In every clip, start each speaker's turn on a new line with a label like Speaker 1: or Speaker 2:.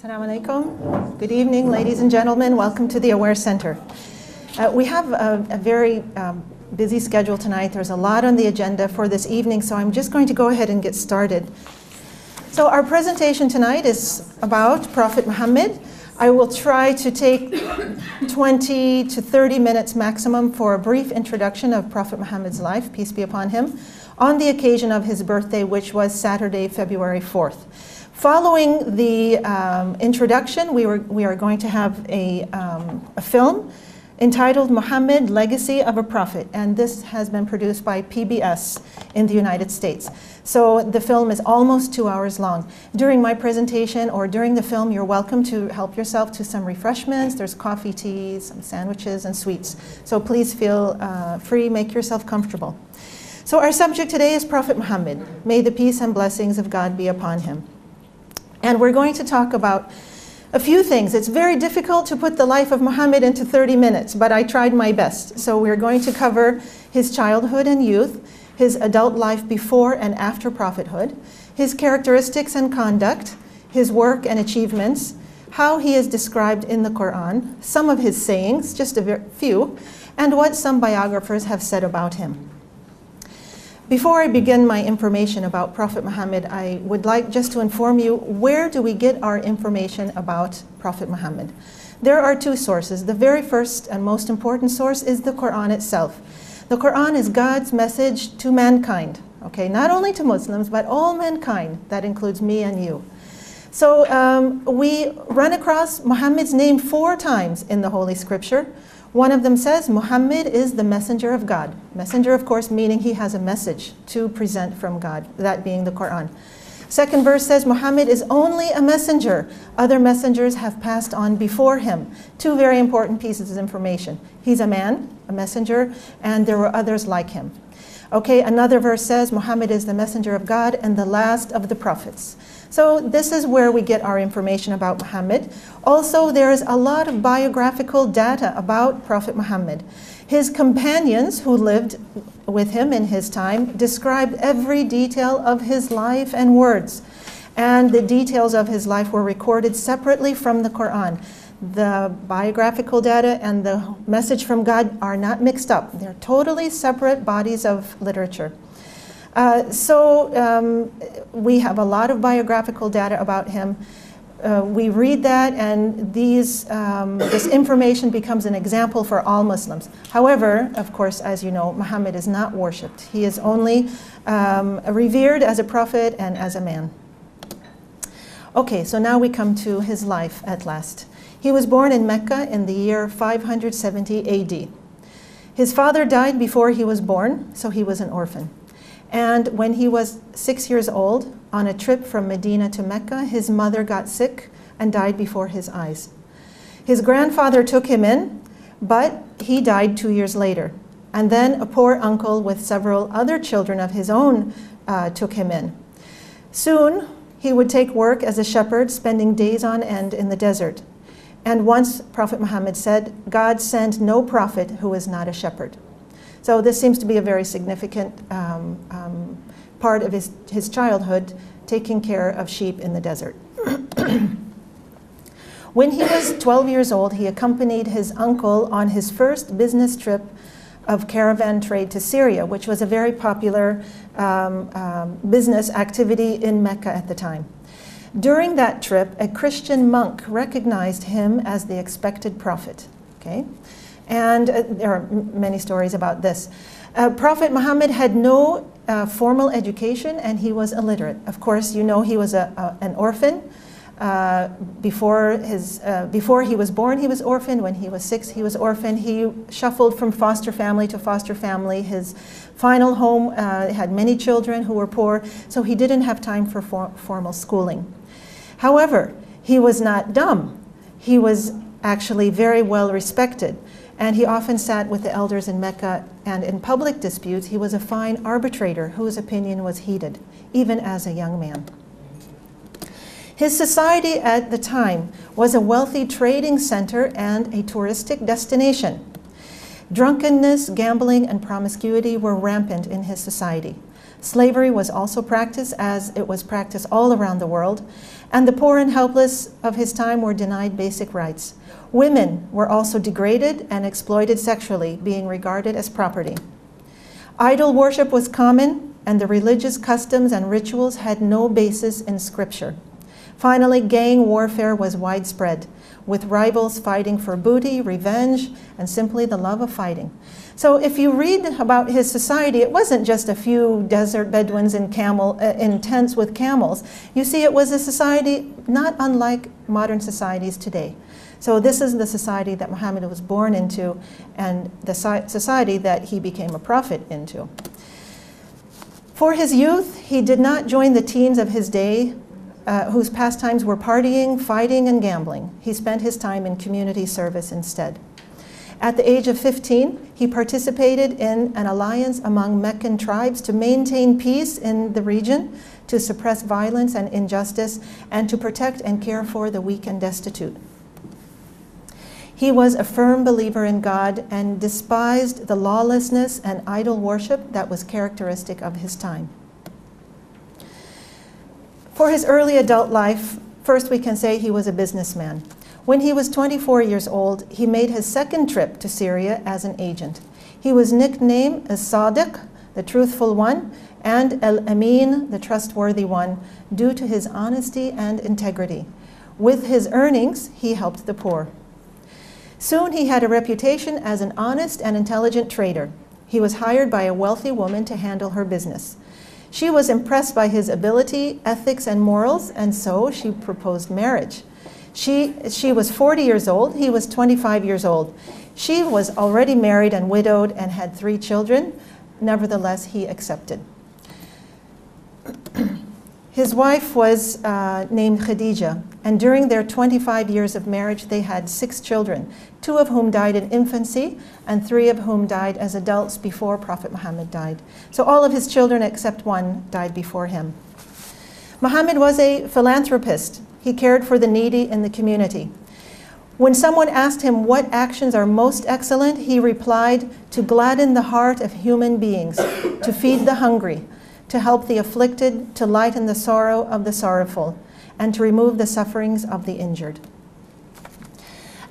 Speaker 1: Assalamu alaikum. Good evening, ladies and gentlemen. Welcome to the Aware Center. We have a very busy schedule tonight. There's a lot on the agenda for this evening, so I'm just going to go ahead and get started. So our presentation tonight is about Prophet Muhammad. I will try to take 20 to 30 minutes maximum for a brief introduction of Prophet Muhammad's life, peace be upon him, on the occasion of his birthday, which was Saturday, February 4th. Following the introduction, we are going to have a film entitled Muhammad, Legacy of a Prophet, and this has been produced by PBS in the United States. So the film is almost 2 hours long. During my presentation or during the film, you're welcome to help yourself to some refreshments. There's coffee, tea, some sandwiches, and sweets. So please feel free, make yourself comfortable. So our subject today is Prophet Muhammad. May the peace and blessings of God be upon him. And we're going to talk about a few things. It's very difficult to put the life of Muhammad into 30 minutes, but I tried my best. So we're going to cover his childhood and youth, his adult life before and after prophethood, his characteristics and conduct, his work and achievements, how he is described in the Quran, some of his sayings, just a few, and what some biographers have said about him. Before I begin my information about Prophet Muhammad, I would like just to inform you, where do we get our information about Prophet Muhammad? There are two sources. The very first and most important source is the Quran itself. The Quran is God's message to mankind, okay? Not only to Muslims, but all mankind. That includes me and you. So we run across Muhammad's name 4 times in the Holy Scripture. One of them says, Muhammad is the messenger of God. Messenger, of course, meaning he has a message to present from God, that being the Quran. Second verse says, Muhammad is only a messenger. Other messengers have passed on before him. 2 very important pieces of information. He's a man, a messenger, and there were others like him. Okay, another verse says, Muhammad is the messenger of God and the last of the prophets. So this is where we get our information about Muhammad. Also, there is a lot of biographical data about Prophet Muhammad. His companions who lived with him in his time described every detail of his life and words. And the details of his life were recorded separately from the Quran. The biographical data and the message from God are not mixed up. They're totally separate bodies of literature. We have a lot of biographical data about him. We read that, and this information becomes an example for all Muslims. However, of course, as you know, Muhammad is not worshipped. He is only revered as a prophet and as a man. Okay, so now we come to his life at last. He was born in Mecca in the year 570 AD. His father died before he was born, so he was an orphan. And when he was 6 years old, on a trip from Medina to Mecca, his mother got sick and died before his eyes. His grandfather took him in, but he died 2 years later. And then a poor uncle with several other children of his own took him in. Soon, he would take work as a shepherd, spending days on end in the desert. And once Prophet Muhammad said, God sent no prophet who is not a shepherd. So this seems to be a very significant part of his childhood, taking care of sheep in the desert. When he was 12 years old, he accompanied his uncle on his first business trip of caravan trade to Syria, which was a very popular business activity in Mecca at the time. During that trip, a Christian monk recognized him as the expected prophet. Okay? And there are many stories about this. Prophet Muhammad had no formal education, and he was illiterate. Of course, you know he was an orphan. Before he was born, he was orphaned. When he was 6, he was orphaned. He shuffled from foster family to foster family. His final home had many children who were poor, so he didn't have time for formal schooling. However, he was not dumb. He was actually very well respected. And he often sat with the elders in Mecca, and in public disputes, he was a fine arbitrator whose opinion was heeded, even as a young man. His society at the time was a wealthy trading center and a touristic destination. Drunkenness, gambling, and promiscuity were rampant in his society. Slavery was also practiced, as it was practiced all around the world, and the poor and helpless of his time were denied basic rights. Women were also degraded and exploited sexually, being regarded as property. Idol worship was common, and the religious customs and rituals had no basis in scripture. Finally, gang warfare was widespread, with rivals fighting for booty, revenge, and simply the love of fighting. So if you read about his society, it wasn't just a few desert Bedouins in tents with camels. You see, it was a society not unlike modern societies today. So this is the society that Muhammad was born into, and the society that he became a prophet into. For his youth, he did not join the teens of his day, whose pastimes were partying, fighting, and gambling. He spent his time in community service instead. At the age of 15, he participated in an alliance among Meccan tribes to maintain peace in the region, to suppress violence and injustice, and to protect and care for the weak and destitute. He was a firm believer in God and despised the lawlessness and idol worship that was characteristic of his time. For his early adult life, first we can say he was a businessman. When he was 24 years old, he made his second trip to Syria as an agent. He was nicknamed as Sadiq, the truthful one, and Al-Amin, the trustworthy one, due to his honesty and integrity. With his earnings, he helped the poor. Soon he had a reputation as an honest and intelligent trader. He was hired by a wealthy woman to handle her business. She was impressed by his ability, ethics, and morals, and so she proposed marriage. She was 40 years old, he was 25 years old. She was already married and widowed and had 3 children. Nevertheless, he accepted. His wife was named Khadija, and during their 25 years of marriage, they had 6 children, 2 of whom died in infancy, and 3 of whom died as adults before Prophet Muhammad died. So all of his children except 1 died before him. Muhammad was a philanthropist. He cared for the needy in the community. When someone asked him what actions are most excellent, he replied, to gladden the heart of human beings, to feed the hungry, to help the afflicted, to lighten the sorrow of the sorrowful, and to remove the sufferings of the injured.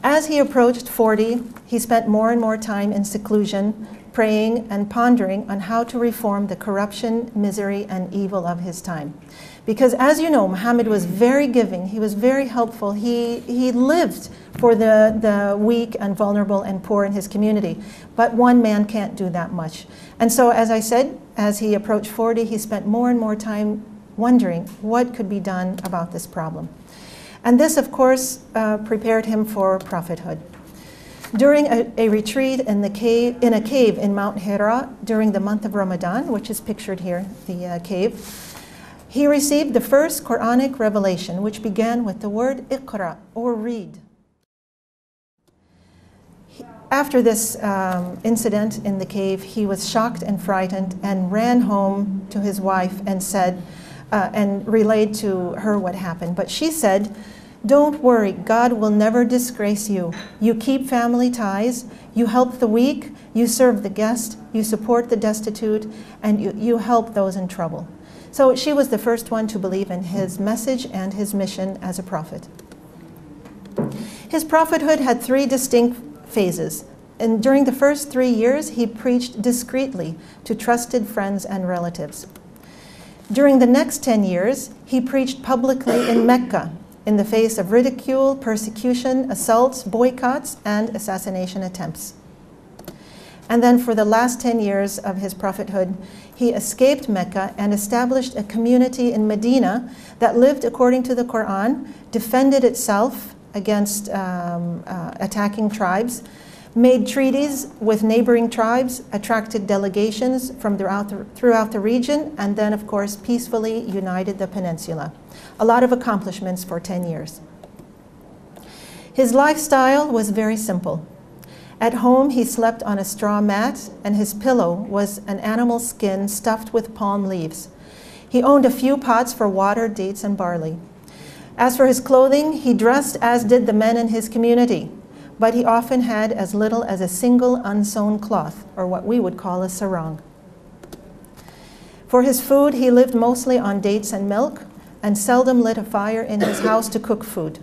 Speaker 1: As he approached 40, he spent more and more time in seclusion, praying and pondering on how to reform the corruption, misery, and evil of his time. Because as you know, Muhammad was very giving, he was very helpful, he lived for the weak and vulnerable and poor in his community. But one man can't do that much. And so, as I said, as he approached 40, he spent more and more time wondering what could be done about this problem. And this, of course, prepared him for prophethood. During a retreat in a cave in Mount Hira during the month of Ramadan, which is pictured here, the cave, he received the first Quranic revelation, which began with the word Iqra, or read. After this incident in the cave, he was shocked and frightened and ran home to his wife and said, and relayed to her what happened. But she said, "Don't worry, God will never disgrace you. You keep family ties, you help the weak, you serve the guest, you support the destitute, and you help those in trouble." So she was the first one to believe in his message and his mission as a prophet. His prophethood had 3 distinct phases. And during the first 3 years, he preached discreetly to trusted friends and relatives. During the next 10 years, he preached publicly in Mecca in the face of ridicule, persecution, assaults, boycotts, and assassination attempts. And then for the last 10 years of his prophethood, he escaped Mecca and established a community in Medina that lived according to the Quran, defended itself against attacking tribes, made treaties with neighboring tribes, attracted delegations from throughout the region, and then, of course, peacefully united the peninsula. A lot of accomplishments for 10 years. His lifestyle was very simple. At home, he slept on a straw mat, and his pillow was an animal skin stuffed with palm leaves. He owned a few pots for water, dates, and barley. As for his clothing, he dressed as did the men in his community, but he often had as little as a single unsewn cloth, or what we would call a sarong. For his food, he lived mostly on dates and milk, and seldom lit a fire in his house to cook food.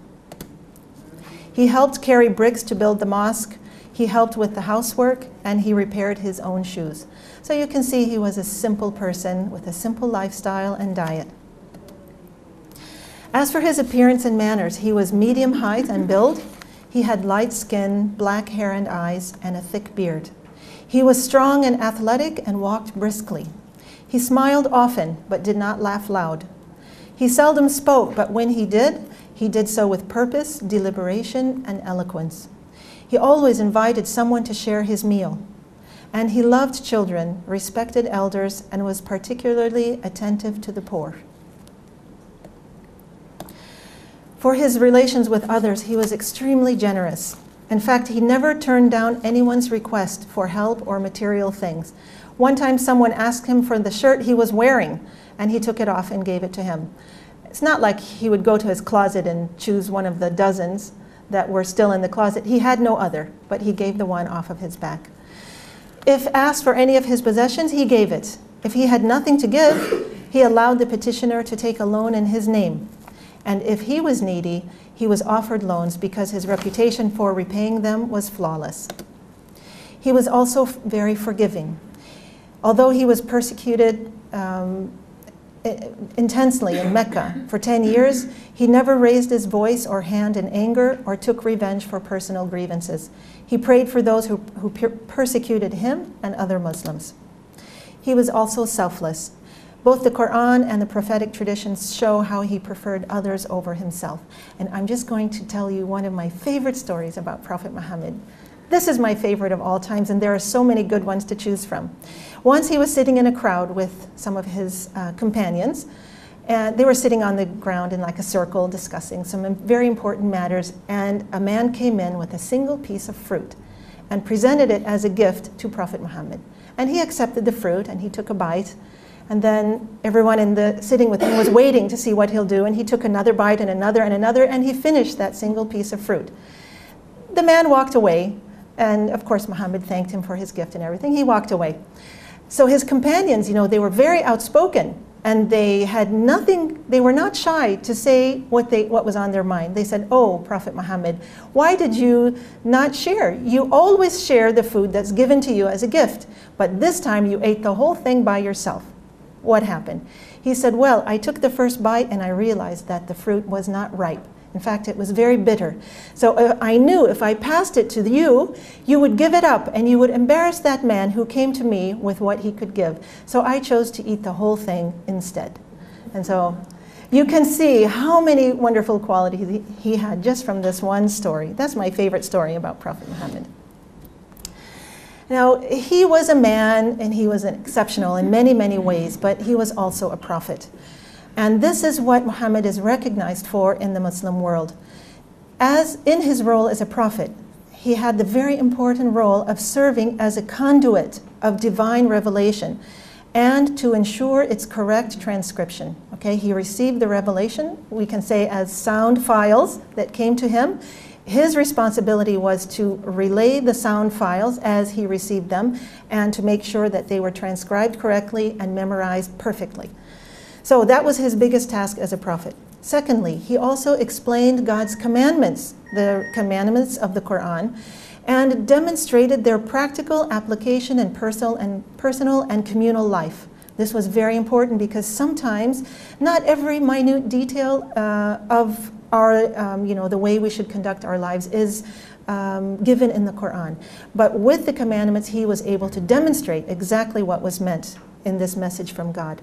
Speaker 1: He helped carry bricks to build the mosque, he helped with the housework, and he repaired his own shoes. So you can see he was a simple person with a simple lifestyle and diet. As for his appearance and manners, he was medium height and build. He had light skin, black hair and eyes, and a thick beard. He was strong and athletic and walked briskly. He smiled often, but did not laugh loud. He seldom spoke, but when he did so with purpose, deliberation, and eloquence. He always invited someone to share his meal. And he loved children, respected elders, and was particularly attentive to the poor. For his relations with others, he was extremely generous. In fact, he never turned down anyone's request for help or material things. One time someone asked him for the shirt he was wearing, and he took it off and gave it to him. It's not like he would go to his closet and choose one of the dozens that were still in the closet. He had no other, but he gave the one off of his back. If asked for any of his possessions, he gave it. If he had nothing to give, he allowed the petitioner to take a loan in his name. And if he was needy, he was offered loans because his reputation for repaying them was flawless. He was also very forgiving. Although he was persecuted intensely in Mecca for 10 years, he never raised his voice or hand in anger or took revenge for personal grievances. He prayed for those who persecuted him and other Muslims. He was also selfless. Both the Quran and the prophetic traditions show how he preferred others over himself. And I'm just going to tell you one of my favorite stories about Prophet Muhammad. This is my favorite of all times, and there are so many good ones to choose from. Once he was sitting in a crowd with some of his companions, and they were sitting on the ground in like a circle discussing some very important matters, and a man came in with a single piece of fruit and presented it as a gift to Prophet Muhammad. And he accepted the fruit and he took a bite, and then everyone sitting with him was waiting to see what he'll do, and he took another bite and another and another, and he finished that single piece of fruit. The man walked away, and of course Muhammad thanked him for his gift and everything. He walked away. So his companions, they were very outspoken, and they had nothing, they were not shy to say what was on their mind. They said, "Oh, Prophet Muhammad, why did you not share? You always share the food that's given to you as a gift, but this time you ate the whole thing by yourself. What happened?" He said, "Well, I took the first bite and I realized that the fruit was not ripe. In fact, it was very bitter. So I knew if I passed it to you, you would give it up and you would embarrass that man who came to me with what he could give. So I chose to eat the whole thing instead." And so you can see how many wonderful qualities he had just from this one story. That's my favorite story about Prophet Muhammad. Now, he was a man and he was exceptional in many, many ways, but he was also a prophet. And this is what Muhammad is recognized for in the Muslim world. As in his role as a prophet, he had the very important role of serving as a conduit of divine revelation and to ensure its correct transcription. Okay, he received the revelation, we can say, as sound files that came to him. His responsibility was to relay the sound files as he received them and to make sure that they were transcribed correctly and memorized perfectly. So that was his biggest task as a prophet. Secondly, he also explained God's commandments, the commandments of the Quran, and demonstrated their practical application in personal and communal life. This was very important because sometimes not every minute detail of our, the way we should conduct our lives is given in the Quran. But with the commandments, he was able to demonstrate exactly what was meant in this message from God.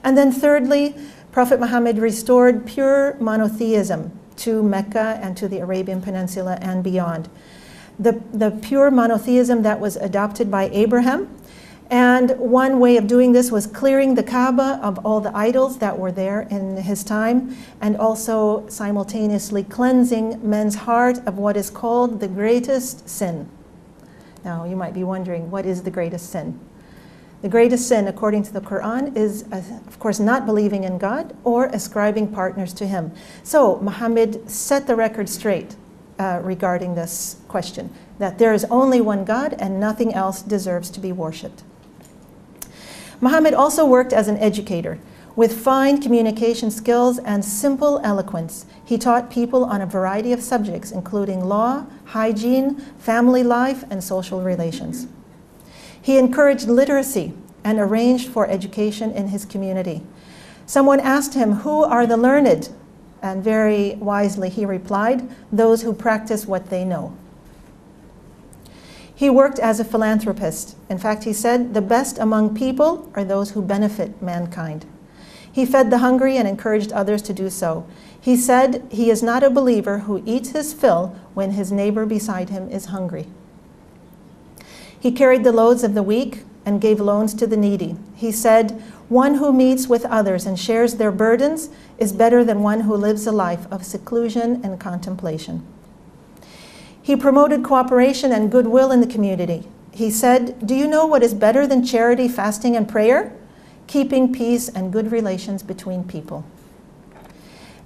Speaker 1: And then thirdly, Prophet Muhammad restored pure monotheism to Mecca and to the Arabian Peninsula and beyond. The pure monotheism that was adopted by Abraham. And one way of doing this was clearing the Kaaba of all the idols that were there in his time, and also simultaneously cleansing men's heart of what is called the greatest sin. Now, you might be wondering, what is the greatest sin? The greatest sin, according to the Quran, is, of course, not believing in God or ascribing partners to him. So Muhammad set the record straight regarding this question, that there is only one God and nothing else deserves to be worshipped. Muhammad also worked as an educator. With fine communication skills and simple eloquence, he taught people on a variety of subjects, including law, hygiene, family life, and social relations. He encouraged literacy and arranged for education in his community. Someone asked him, "Who are the learned?" And very wisely he replied, "Those who practice what they know." He worked as a philanthropist. In fact, he said, "The best among people are those who benefit mankind." He fed the hungry and encouraged others to do so. He said, "He is not a believer who eats his fill when his neighbor beside him is hungry." He carried the loads of the weak and gave loans to the needy. He said, "One who meets with others and shares their burdens is better than one who lives a life of seclusion and contemplation." He promoted cooperation and goodwill in the community. He said, "Do you know what is better than charity, fasting, and prayer? Keeping peace and good relations between people."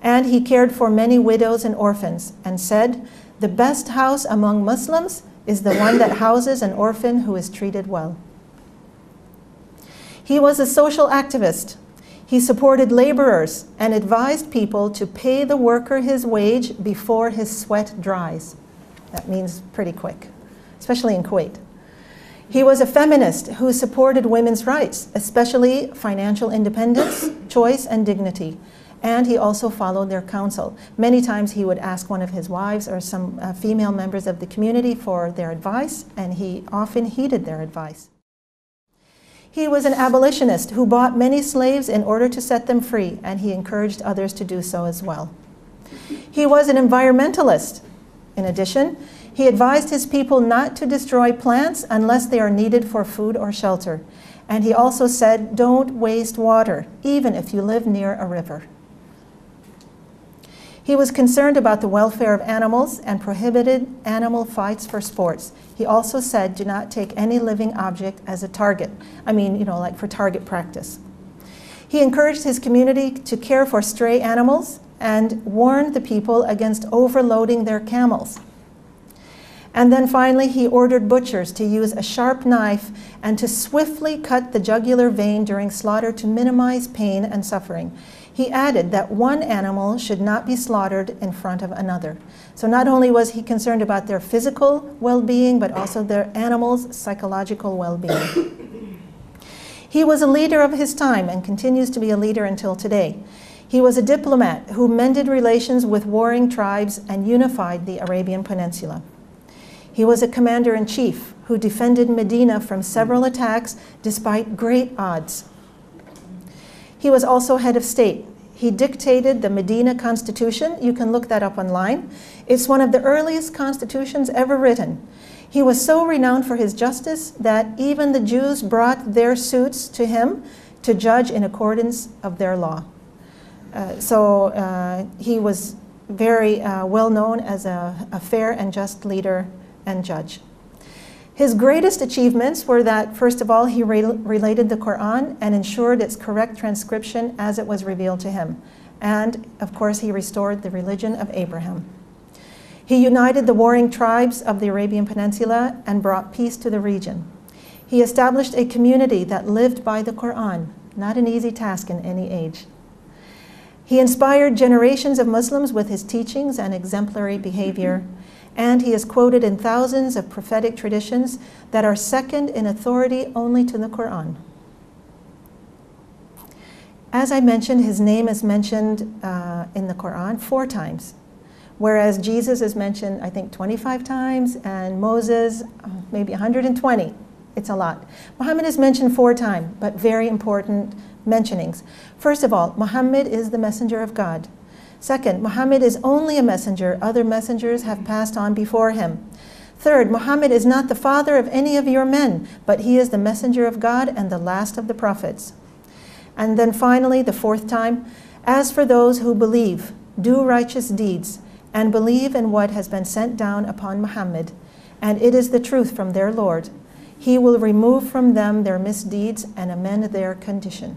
Speaker 1: And he cared for many widows and orphans and said, "The best house among Muslims is the one that houses an orphan who is treated well." He was a social activist. He supported laborers and advised people to pay the worker his wage before his sweat dries. That means pretty quick, especially in Kuwait. He was a feminist who supported women's rights, especially financial independence, choice, and dignity. And he also followed their counsel. Many times he would ask one of his wives or some female members of the community for their advice, and he often heeded their advice. He was an abolitionist who bought many slaves in order to set them free, and he encouraged others to do so as well. He was an environmentalist. In addition, he advised his people not to destroy plants unless they are needed for food or shelter. And he also said, "Don't waste water, even if you live near a river." He was concerned about the welfare of animals and prohibited animal fights for sports. He also said, "Do not take any living object as a target." I mean, like for target practice. He encouraged his community to care for stray animals and warned the people against overloading their camels. And then finally, he ordered butchers to use a sharp knife and to swiftly cut the jugular vein during slaughter to minimize pain and suffering. He added that one animal should not be slaughtered in front of another. So not only was he concerned about their physical well-being, but also their animals' psychological well-being. He was a leader of his time and continues to be a leader until today. He was a diplomat who mended relations with warring tribes and unified the Arabian Peninsula. He was a commander-in-chief who defended Medina from several attacks despite great odds. He was also head of state. He dictated the Medina Constitution. You can look that up online. It's one of the earliest constitutions ever written. He was so renowned for his justice that even the Jews brought their suits to him to judge in accordance of their law. So he was very well known as a fair and just leader and judge. His greatest achievements were that, first of all, he related the Quran and ensured its correct transcription as it was revealed to him. And, of course, he restored the religion of Abraham. He united the warring tribes of the Arabian Peninsula and brought peace to the region. He established a community that lived by the Quran, not an easy task in any age. He inspired generations of Muslims with his teachings and exemplary behavior, and he is quoted in thousands of prophetic traditions that are second in authority only to the Quran. As I mentioned, his name is mentioned in the Quran 4 times, whereas Jesus is mentioned, I think, 25 times, and Moses, maybe 120. It's a lot. Muhammad is mentioned 4 times, but very important mentionings. First of all, Muhammad is the messenger of God. Second, Muhammad is only a messenger. Other messengers have passed on before him. Third, Muhammad is not the father of any of your men, but he is the messenger of God and the last of the prophets. And then finally, the 4th time, as for those who believe, do righteous deeds, and believe in what has been sent down upon Muhammad, and it is the truth from their Lord, he will remove from them their misdeeds and amend their condition.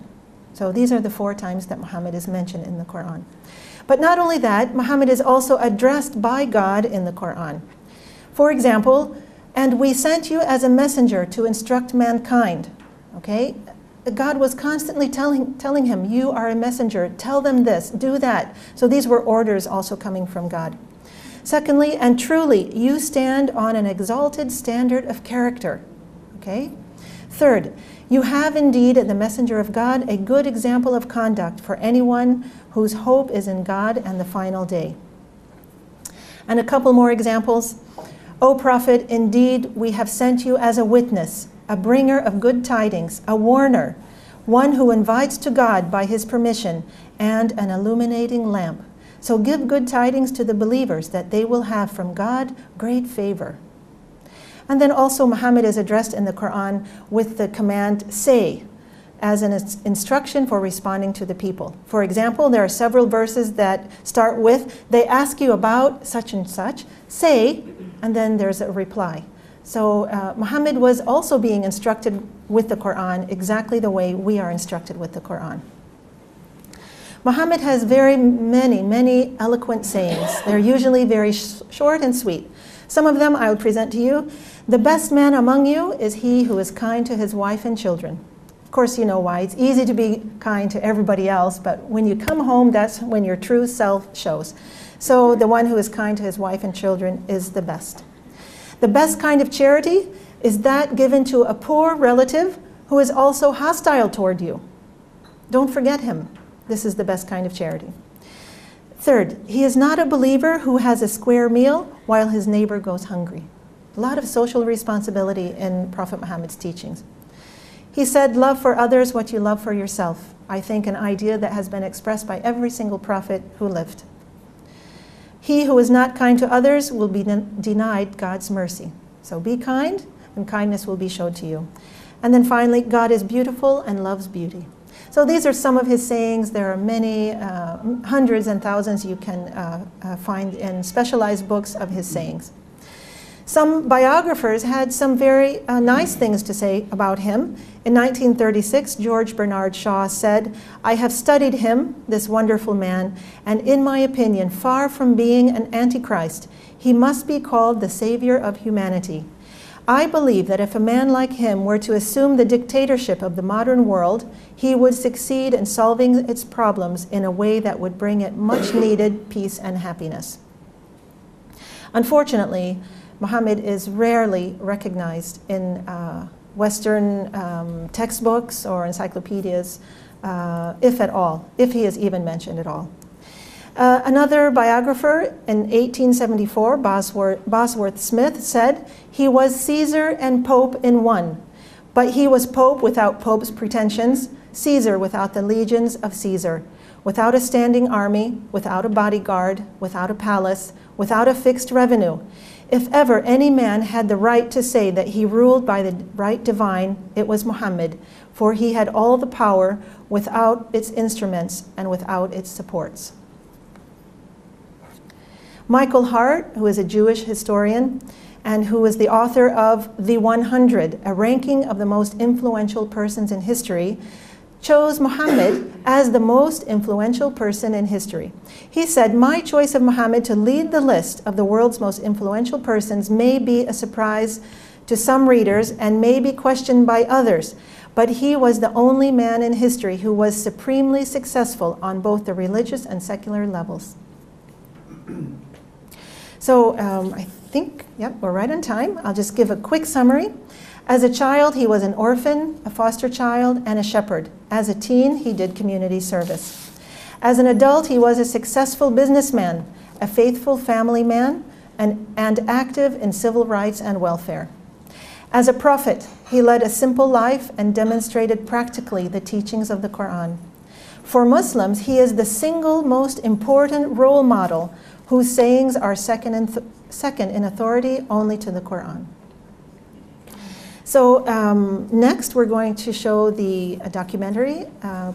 Speaker 1: So these are the 4 times that Muhammad is mentioned in the Quran. But not only that, Muhammad is also addressed by God in the Quran. For example, "And we sent you as a messenger to instruct mankind." Okay? God was constantly telling him, you are a messenger, tell them this, do that. So these were orders also coming from God. Secondly, and truly, you stand on an exalted standard of character. Okay? Third, you have indeed, in the messenger of God, a good example of conduct for anyone whose hope is in God and the final day. And a couple more examples. O prophet, indeed, we have sent you as a witness, a bringer of good tidings, a warner, one who invites to God by his permission, and an illuminating lamp. So give good tidings to the believers that they will have from God great favor. And then also Muhammad is addressed in the Quran with the command, say, as an instruction for responding to the people. For example, there are several verses that start with, they ask you about such and such, say, and then there's a reply. So Muhammad was also being instructed with the Quran exactly the way we are instructed with the Quran. Muhammad has many eloquent sayings. They're usually very short and sweet. Some of them I will present to you. The best man among you is he who is kind to his wife and children. Of course, you know why. It's easy to be kind to everybody else, but when you come home, that's when your true self shows. So the one who is kind to his wife and children is the best. The best kind of charity is that given to a poor relative who is also hostile toward you. Don't forget him. This is the best kind of charity. Third, he is not a believer who has a square meal while his neighbor goes hungry. A lot of social responsibility in Prophet Muhammad's teachings. He said, love for others what you love for yourself. I think an idea that has been expressed by every single prophet who lived. He who is not kind to others will be denied God's mercy. So be kind, and kindness will be showed to you. And then finally, God is beautiful and loves beauty. So these are some of his sayings. There are many, hundreds and thousands you can find in specialized books of his sayings. Some biographers had some very nice things to say about him. In 1936, George Bernard Shaw said, I have studied him, this wonderful man, and in my opinion, far from being an antichrist, he must be called the savior of humanity. I believe that if a man like him were to assume the dictatorship of the modern world, he would succeed in solving its problems in a way that would bring it much needed peace and happiness. Unfortunately, Muhammad is rarely recognized in Western textbooks or encyclopedias, if at all, if he is even mentioned at all. Another biographer in 1874, Bosworth Smith, said, he was Caesar and Pope in one, but he was Pope without Pope's pretensions, Caesar without the legions of Caesar, without a standing army, without a bodyguard, without a palace, without a fixed revenue. If ever any man had the right to say that he ruled by the right divine, it was Muhammad, for he had all the power without its instruments and without its supports. Michael Hart, who is a Jewish historian and who is the author of The 100, a ranking of the most influential persons in history, chose Muhammad as the most influential person in history. He said, my choice of Muhammad to lead the list of the world's most influential persons may be a surprise to some readers and may be questioned by others, but he was the only man in history who was supremely successful on both the religious and secular levels. So I think, yep, we're right on time. I'll just give a quick summary. As a child, he was an orphan, a foster child, and a shepherd. As a teen, he did community service. As an adult, he was a successful businessman, a faithful family man, and active in civil rights and welfare. As a prophet, he led a simple life and demonstrated practically the teachings of the Quran. For Muslims, he is the single most important role model whose sayings are second in authority only to the Quran. So next we're going to show the documentary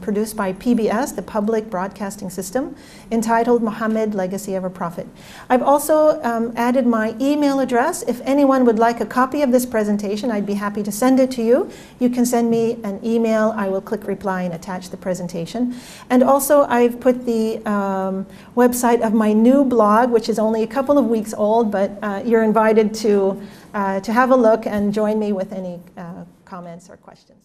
Speaker 1: produced by PBS, the Public Broadcasting System, entitled Muhammad, Legacy of a Prophet. I've also added my email address. If anyone would like a copy of this presentation, I'd be happy to send it to you. You can send me an email. I will click reply and attach the presentation. And also I've put the website of my new blog, which is only a couple of weeks old, but you're invited to have a look and join me with any comments or questions.